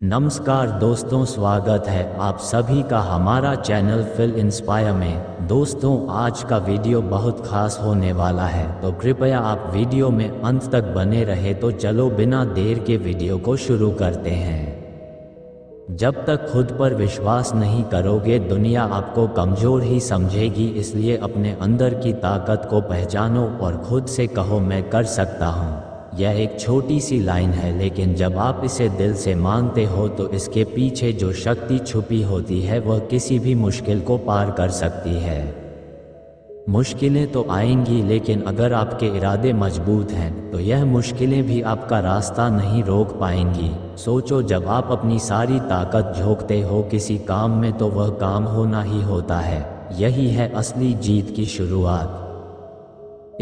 नमस्कार दोस्तों, स्वागत है आप सभी का हमारा चैनल फिल इंस्पायर में। दोस्तों, आज का वीडियो बहुत खास होने वाला है, तो कृपया आप वीडियो में अंत तक बने रहे। तो चलो बिना देर के वीडियो को शुरू करते हैं। जब तक खुद पर विश्वास नहीं करोगे, दुनिया आपको कमज़ोर ही समझेगी। इसलिए अपने अंदर की ताकत को पहचानो और खुद से कहो, मैं कर सकता हूँ। यह एक छोटी सी लाइन है, लेकिन जब आप इसे दिल से मानते हो तो इसके पीछे जो शक्ति छुपी होती है वह किसी भी मुश्किल को पार कर सकती है। मुश्किलें तो आएंगी, लेकिन अगर आपके इरादे मजबूत हैं तो यह मुश्किलें भी आपका रास्ता नहीं रोक पाएंगी। सोचो, जब आप अपनी सारी ताकत झोंकते हो किसी काम में तो वह काम होना ही होता है। यही है असली जीत की शुरुआत।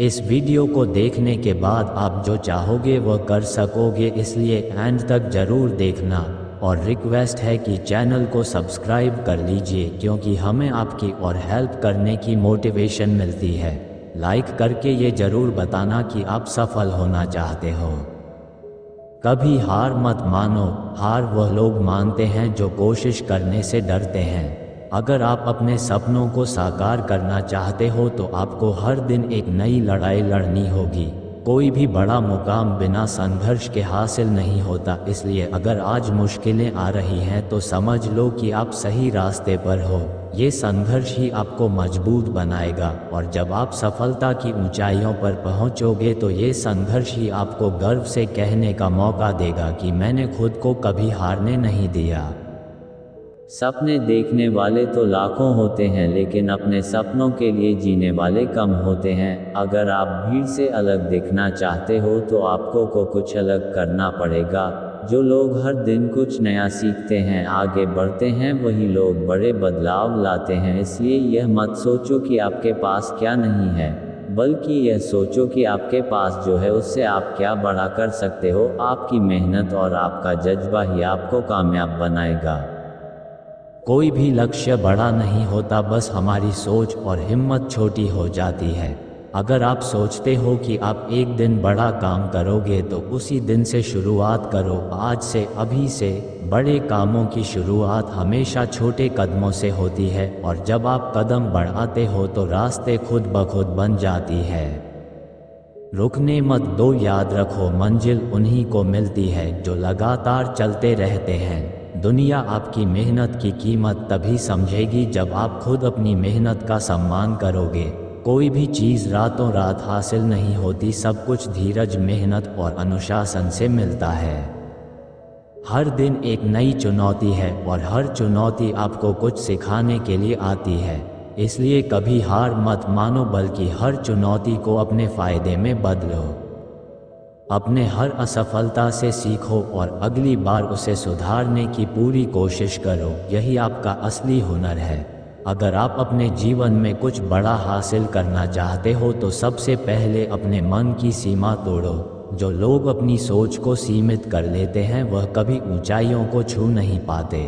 इस वीडियो को देखने के बाद आप जो चाहोगे वह कर सकोगे, इसलिए एंड तक जरूर देखना। और रिक्वेस्ट है कि चैनल को सब्सक्राइब कर लीजिए, क्योंकि हमें आपकी और हेल्प करने की मोटिवेशन मिलती है। लाइक करके ये जरूर बताना कि आप सफल होना चाहते हो। कभी हार मत मानो। हार वह लोग मानते हैं जो कोशिश करने से डरते हैं। अगर आप अपने सपनों को साकार करना चाहते हो तो आपको हर दिन एक नई लड़ाई लड़नी होगी। कोई भी बड़ा मुकाम बिना संघर्ष के हासिल नहीं होता। इसलिए अगर आज मुश्किलें आ रही हैं तो समझ लो कि आप सही रास्ते पर हो। ये संघर्ष ही आपको मजबूत बनाएगा, और जब आप सफलता की ऊंचाइयों पर पहुंचोगे तो ये संघर्ष ही आपको गर्व से कहने का मौका देगा कि मैंने खुद को कभी हारने नहीं दिया। सपने देखने वाले तो लाखों होते हैं, लेकिन अपने सपनों के लिए जीने वाले कम होते हैं। अगर आप भीड़ से अलग दिखना चाहते हो तो आपको कुछ अलग करना पड़ेगा। जो लोग हर दिन कुछ नया सीखते हैं, आगे बढ़ते हैं, वही लोग बड़े बदलाव लाते हैं। इसलिए यह मत सोचो कि आपके पास क्या नहीं है, बल्कि यह सोचो कि आपके पास जो है उससे आप क्या बड़ा कर सकते हो। आपकी मेहनत और आपका जज्बा ही आपको कामयाब बनाएगा। कोई भी लक्ष्य बड़ा नहीं होता, बस हमारी सोच और हिम्मत छोटी हो जाती है। अगर आप सोचते हो कि आप एक दिन बड़ा काम करोगे तो उसी दिन से शुरुआत करो। आज से, अभी से। बड़े कामों की शुरुआत हमेशा छोटे कदमों से होती है, और जब आप कदम बढ़ाते हो तो रास्ते खुद ब खुद बन जाती है। रुकने मत दो। याद रखो, मंजिल उन्हीं को मिलती है जो लगातार चलते रहते हैं। दुनिया आपकी मेहनत की कीमत तभी समझेगी जब आप खुद अपनी मेहनत का सम्मान करोगे। कोई भी चीज़ रातों रात हासिल नहीं होती, सब कुछ धीरज, मेहनत और अनुशासन से मिलता है। हर दिन एक नई चुनौती है, और हर चुनौती आपको कुछ सिखाने के लिए आती है। इसलिए कभी हार मत मानो, बल्कि हर चुनौती को अपने फ़ायदे में बदलो। अपने हर असफलता से सीखो और अगली बार उसे सुधारने की पूरी कोशिश करो। यही आपका असली हुनर है। अगर आप अपने जीवन में कुछ बड़ा हासिल करना चाहते हो तो सबसे पहले अपने मन की सीमा तोड़ो। जो लोग अपनी सोच को सीमित कर लेते हैं वह कभी ऊंचाइयों को छू नहीं पाते।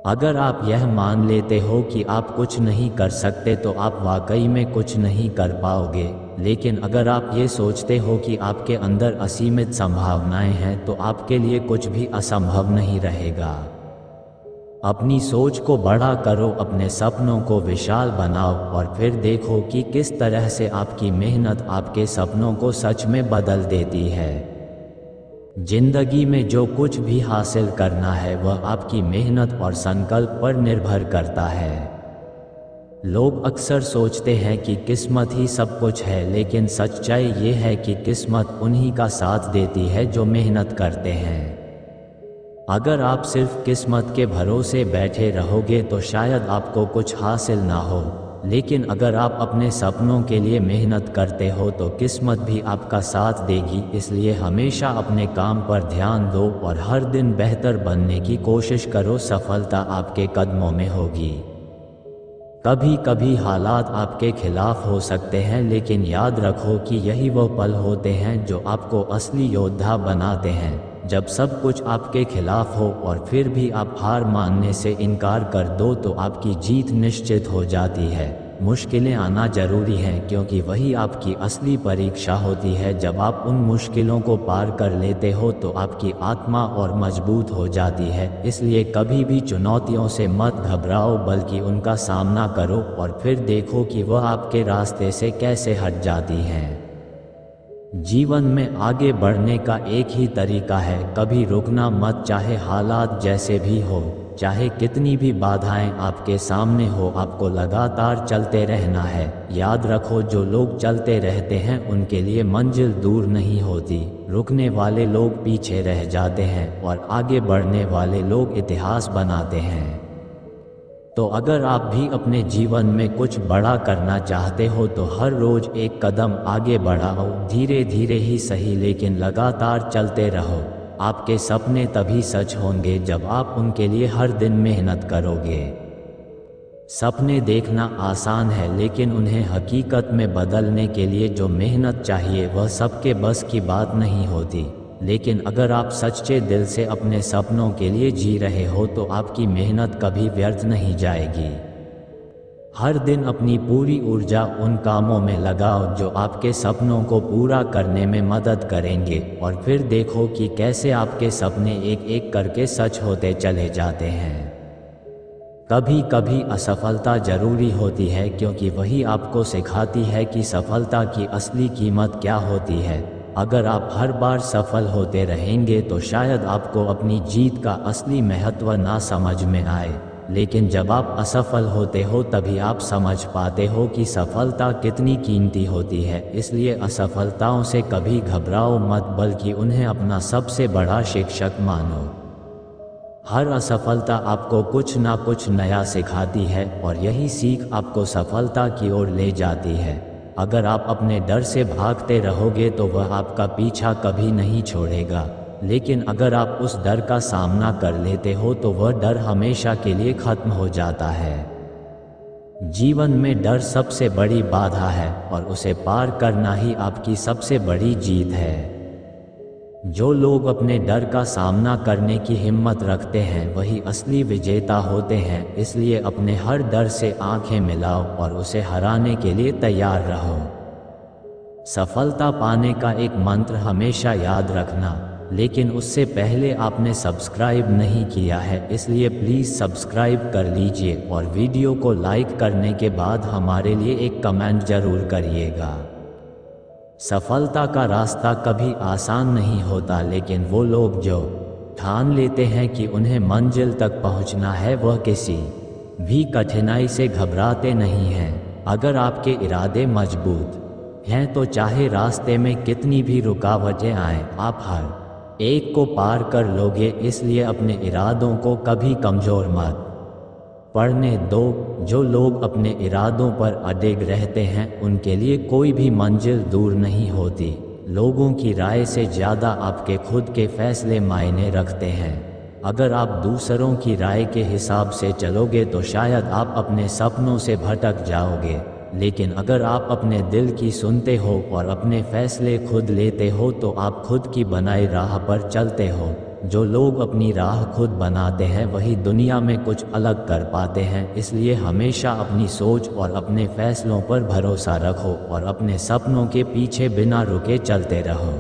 अगर आप यह मान लेते हो कि आप कुछ नहीं कर सकते तो आप वाकई में कुछ नहीं कर पाओगे। लेकिन अगर आप ये सोचते हो कि आपके अंदर असीमित संभावनाएं हैं तो आपके लिए कुछ भी असंभव नहीं रहेगा। अपनी सोच को बड़ा करो, अपने सपनों को विशाल बनाओ, और फिर देखो कि किस तरह से आपकी मेहनत आपके सपनों को सच में बदल देती है। जिंदगी में जो कुछ भी हासिल करना है वह आपकी मेहनत और संकल्प पर निर्भर करता है। लोग अक्सर सोचते हैं कि किस्मत ही सब कुछ है, लेकिन सच्चाई ये है कि किस्मत उन्हीं का साथ देती है जो मेहनत करते हैं। अगर आप सिर्फ किस्मत के भरोसे बैठे रहोगे तो शायद आपको कुछ हासिल ना हो, लेकिन अगर आप अपने सपनों के लिए मेहनत करते हो तो किस्मत भी आपका साथ देगी। इसलिए हमेशा अपने काम पर ध्यान दो और हर दिन बेहतर बनने की कोशिश करो। सफलता आपके कदमों में होगी। कभी कभी हालात आपके खिलाफ हो सकते हैं, लेकिन याद रखो कि यही वो पल होते हैं जो आपको असली योद्धा बनाते हैं। जब सब कुछ आपके खिलाफ हो और फिर भी आप हार मानने से इनकार कर दो तो आपकी जीत निश्चित हो जाती है। मुश्किलें आना जरूरी हैं, क्योंकि वही आपकी असली परीक्षा होती है। जब आप उन मुश्किलों को पार कर लेते हो तो आपकी आत्मा और मजबूत हो जाती है। इसलिए कभी भी चुनौतियों से मत घबराओ, बल्कि उनका सामना करो और फिर देखो कि वह आपके रास्ते से कैसे हट जाती हैं। जीवन में आगे बढ़ने का एक ही तरीका है, कभी रुकना मत, चाहे हालात जैसे भी हो, चाहे कितनी भी बाधाएं आपके सामने हो, आपको लगातार चलते रहना है। याद रखो, जो लोग चलते रहते हैं उनके लिए मंजिल दूर नहीं होती। रुकने वाले लोग पीछे रह जाते हैं और आगे बढ़ने वाले लोग इतिहास बनाते हैं। तो अगर आप भी अपने जीवन में कुछ बड़ा करना चाहते हो तो हर रोज एक कदम आगे बढ़ाओ, धीरे धीरे ही सही, लेकिन लगातार चलते रहो। आपके सपने तभी सच होंगे जब आप उनके लिए हर दिन मेहनत करोगे। सपने देखना आसान है, लेकिन उन्हें हकीकत में बदलने के लिए जो मेहनत चाहिए वह सबके बस की बात नहीं होती। लेकिन अगर आप सच्चे दिल से अपने सपनों के लिए जी रहे हो तो आपकी मेहनत कभी व्यर्थ नहीं जाएगी। हर दिन अपनी पूरी ऊर्जा उन कामों में लगाओ जो आपके सपनों को पूरा करने में मदद करेंगे, और फिर देखो कि कैसे आपके सपने एक एक करके सच होते चले जाते हैं। कभी कभी असफलता जरूरी होती है, क्योंकि वही आपको सिखाती है कि सफलता की असली कीमत क्या होती है। अगर आप हर बार सफल होते रहेंगे तो शायद आपको अपनी जीत का असली महत्व ना समझ में आए, लेकिन जब आप असफल होते हो तभी आप समझ पाते हो कि सफलता कितनी कीमती होती है। इसलिए असफलताओं से कभी घबराओ मत, बल्कि उन्हें अपना सबसे बड़ा शिक्षक मानो। हर असफलता आपको कुछ ना कुछ नया सिखाती है, और यही सीख आपको सफलता की ओर ले जाती है। अगर आप अपने डर से भागते रहोगे तो वह आपका पीछा कभी नहीं छोड़ेगा, लेकिन अगर आप उस डर का सामना कर लेते हो तो वह डर हमेशा के लिए खत्म हो जाता है। जीवन में डर सबसे बड़ी बाधा है, और उसे पार करना ही आपकी सबसे बड़ी जीत है। जो लोग अपने डर का सामना करने की हिम्मत रखते हैं वही असली विजेता होते हैं। इसलिए अपने हर डर से आंखें मिलाओ और उसे हराने के लिए तैयार रहो। सफलता पाने का एक मंत्र हमेशा याद रखना, लेकिन उससे पहले आपने सब्सक्राइब नहीं किया है, इसलिए प्लीज़ सब्सक्राइब कर लीजिए और वीडियो को लाइक करने के बाद हमारे लिए एक कमेंट ज़रूर करिएगा। सफलता का रास्ता कभी आसान नहीं होता, लेकिन वो लोग जो ठान लेते हैं कि उन्हें मंजिल तक पहुंचना है वह किसी भी कठिनाई से घबराते नहीं हैं। अगर आपके इरादे मजबूत हैं तो चाहे रास्ते में कितनी भी रुकावटें आएं, आप हर एक को पार कर लोगे। इसलिए अपने इरादों को कभी कमज़ोर मत पड़ने दो। जो लोग अपने इरादों पर अडिग रहते हैं उनके लिए कोई भी मंजिल दूर नहीं होती। लोगों की राय से ज़्यादा आपके खुद के फैसले मायने रखते हैं। अगर आप दूसरों की राय के हिसाब से चलोगे तो शायद आप अपने सपनों से भटक जाओगे, लेकिन अगर आप अपने दिल की सुनते हो और अपने फैसले खुद लेते हो तो आप खुद की बनाई राह पर चलते हो। जो लोग अपनी राह खुद बनाते हैं वही दुनिया में कुछ अलग कर पाते हैं। इसलिए हमेशा अपनी सोच और अपने फैसलों पर भरोसा रखो और अपने सपनों के पीछे बिना रुके चलते रहो।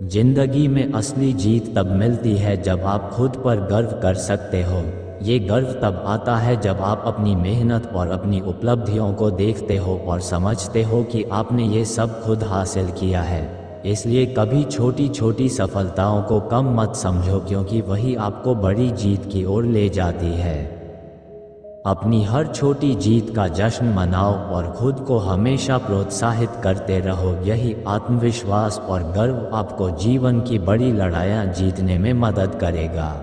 जिंदगी में असली जीत तब मिलती है जब आप खुद पर गर्व कर सकते हो। ये गर्व तब आता है जब आप अपनी मेहनत और अपनी उपलब्धियों को देखते हो और समझते हो कि आपने ये सब खुद हासिल किया है। इसलिए कभी छोटी छोटी सफलताओं को कम मत समझो, क्योंकि वही आपको बड़ी जीत की ओर ले जाती है। अपनी हर छोटी जीत का जश्न मनाओ और खुद को हमेशा प्रोत्साहित करते रहो। यही आत्मविश्वास और गर्व आपको जीवन की बड़ी लड़ाइयाँ जीतने में मदद करेगा।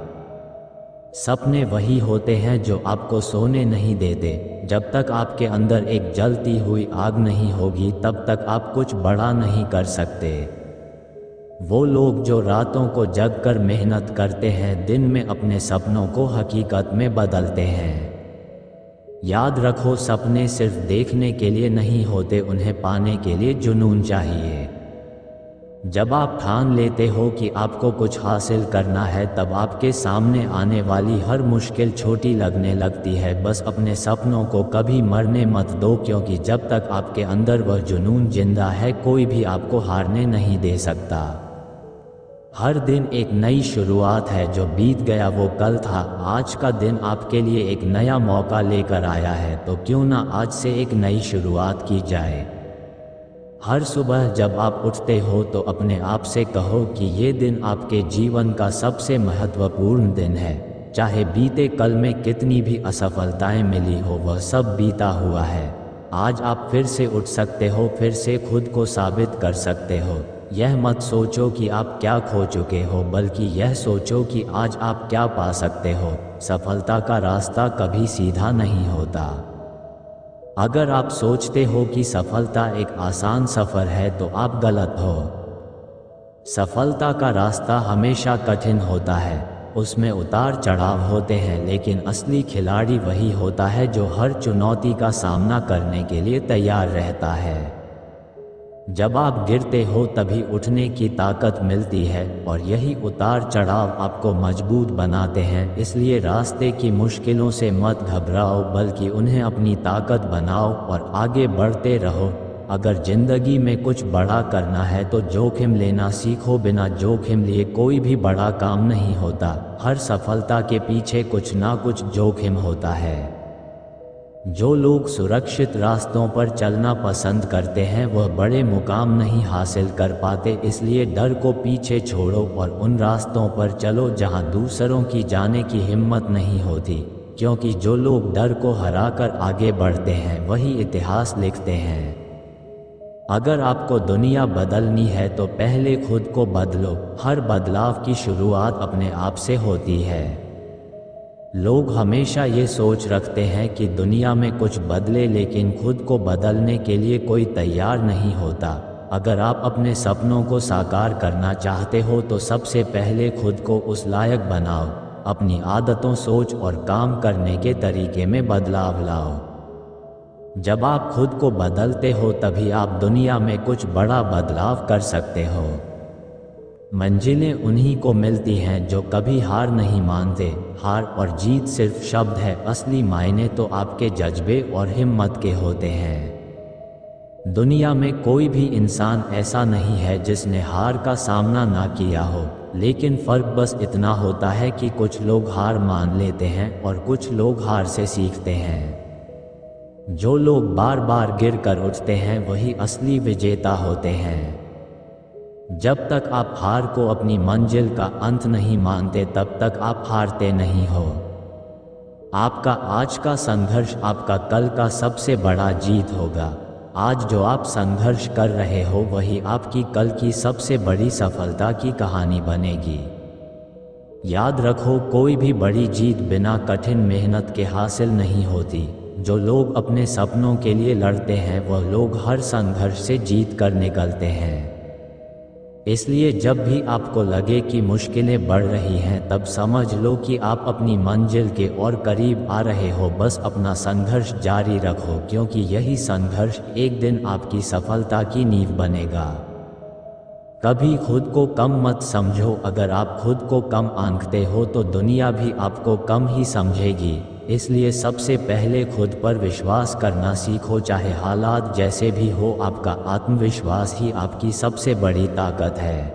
सपने वही होते हैं जो आपको सोने नहीं देते। जब तक आपके अंदर एक जलती हुई आग नहीं होगी तब तक आप कुछ बड़ा नहीं कर सकते। वो लोग जो रातों को जगकर मेहनत करते हैं दिन में अपने सपनों को हकीकत में बदलते हैं। याद रखो, सपने सिर्फ देखने के लिए नहीं होते, उन्हें पाने के लिए जुनून चाहिए। जब आप ठान लेते हो कि आपको कुछ हासिल करना है, तब आपके सामने आने वाली हर मुश्किल छोटी लगने लगती है। बस अपने सपनों को कभी मरने मत दो, क्योंकि जब तक आपके अंदर वह जुनून जिंदा है, कोई भी आपको हारने नहीं दे सकता। हर दिन एक नई शुरुआत है, जो बीत गया वो कल था। आज का दिन आपके लिए एक नया मौका लेकर आया है, तो क्यों ना आज से एक नई शुरुआत की जाए। हर सुबह जब आप उठते हो तो अपने आप से कहो कि ये दिन आपके जीवन का सबसे महत्वपूर्ण दिन है। चाहे बीते कल में कितनी भी असफलताएं मिली हो, वह सब बीता हुआ है। आज आप फिर से उठ सकते हो, फिर से खुद को साबित कर सकते हो। यह मत सोचो कि आप क्या खो चुके हो, बल्कि यह सोचो कि आज आप क्या पा सकते हो। सफलता का रास्ता कभी सीधा नहीं होता। अगर आप सोचते हो कि सफलता एक आसान सफ़र है, तो आप गलत हो। सफलता का रास्ता हमेशा कठिन होता है, उसमें उतार चढ़ाव होते हैं, लेकिन असली खिलाड़ी वही होता है जो हर चुनौती का सामना करने के लिए तैयार रहता है। जब आप गिरते हो तभी उठने की ताकत मिलती है, और यही उतार चढ़ाव आपको मजबूत बनाते हैं। इसलिए रास्ते की मुश्किलों से मत घबराओ, बल्कि उन्हें अपनी ताकत बनाओ और आगे बढ़ते रहो। अगर जिंदगी में कुछ बड़ा करना है तो जोखिम लेना सीखो। बिना जोखिम लिए कोई भी बड़ा काम नहीं होता। हर सफलता के पीछे कुछ ना कुछ जोखिम होता है। जो लोग सुरक्षित रास्तों पर चलना पसंद करते हैं, वह बड़े मुकाम नहीं हासिल कर पाते। इसलिए डर को पीछे छोड़ो और उन रास्तों पर चलो जहां दूसरों की जाने की हिम्मत नहीं होती, क्योंकि जो लोग डर को हराकर आगे बढ़ते हैं, वही इतिहास लिखते हैं। अगर आपको दुनिया बदलनी है तो पहले खुद को बदलो। हर बदलाव की शुरुआत अपने आप से होती है। लोग हमेशा ये सोच रखते हैं कि दुनिया में कुछ बदले, लेकिन खुद को बदलने के लिए कोई तैयार नहीं होता। अगर आप अपने सपनों को साकार करना चाहते हो तो सबसे पहले खुद को उस लायक बनाओ। अपनी आदतों, सोच और काम करने के तरीके में बदलाव लाओ। जब आप खुद को बदलते हो तभी आप दुनिया में कुछ बड़ा बदलाव कर सकते हो। मंजिलें उन्हीं को मिलती हैं जो कभी हार नहीं मानते। हार और जीत सिर्फ शब्द है, असली मायने तो आपके जज्बे और हिम्मत के होते हैं। दुनिया में कोई भी इंसान ऐसा नहीं है जिसने हार का सामना ना किया हो, लेकिन फ़र्क बस इतना होता है कि कुछ लोग हार मान लेते हैं और कुछ लोग हार से सीखते हैं। जो लोग बार बार गिर कर उठते हैं, वही असली विजेता होते हैं। जब तक आप हार को अपनी मंजिल का अंत नहीं मानते, तब तक आप हारते नहीं हो। आपका आज का संघर्ष आपका कल का सबसे बड़ा जीत होगा। आज जो आप संघर्ष कर रहे हो, वही आपकी कल की सबसे बड़ी सफलता की कहानी बनेगी। याद रखो, कोई भी बड़ी जीत बिना कठिन मेहनत के हासिल नहीं होती। जो लोग अपने सपनों के लिए लड़ते हैं, वह लोग हर संघर्ष से जीत कर निकलते हैं। इसलिए जब भी आपको लगे कि मुश्किलें बढ़ रही हैं, तब समझ लो कि आप अपनी मंजिल के और करीब आ रहे हो। बस अपना संघर्ष जारी रखो, क्योंकि यही संघर्ष एक दिन आपकी सफलता की नींव बनेगा। कभी खुद को कम मत समझो। अगर आप खुद को कम आंकते हो तो दुनिया भी आपको कम ही समझेगी। इसलिए सबसे पहले खुद पर विश्वास करना सीखो। चाहे हालात जैसे भी हो, आपका आत्मविश्वास ही आपकी सबसे बड़ी ताकत है।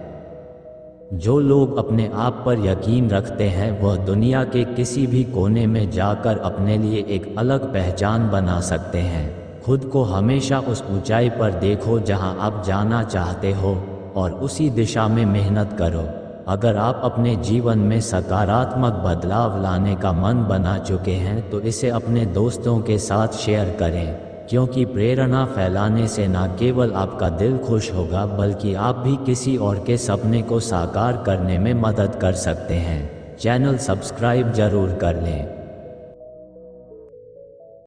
जो लोग अपने आप पर यकीन रखते हैं, वह दुनिया के किसी भी कोने में जाकर अपने लिए एक अलग पहचान बना सकते हैं। खुद को हमेशा उस ऊंचाई पर देखो जहां आप जाना चाहते हो, और उसी दिशा में मेहनत करो। अगर आप अपने जीवन में सकारात्मक बदलाव लाने का मन बना चुके हैं, तो इसे अपने दोस्तों के साथ शेयर करें, क्योंकि प्रेरणा फैलाने से न केवल आपका दिल खुश होगा, बल्कि आप भी किसी और के सपने को साकार करने में मदद कर सकते हैं। चैनल सब्सक्राइब जरूर कर लें।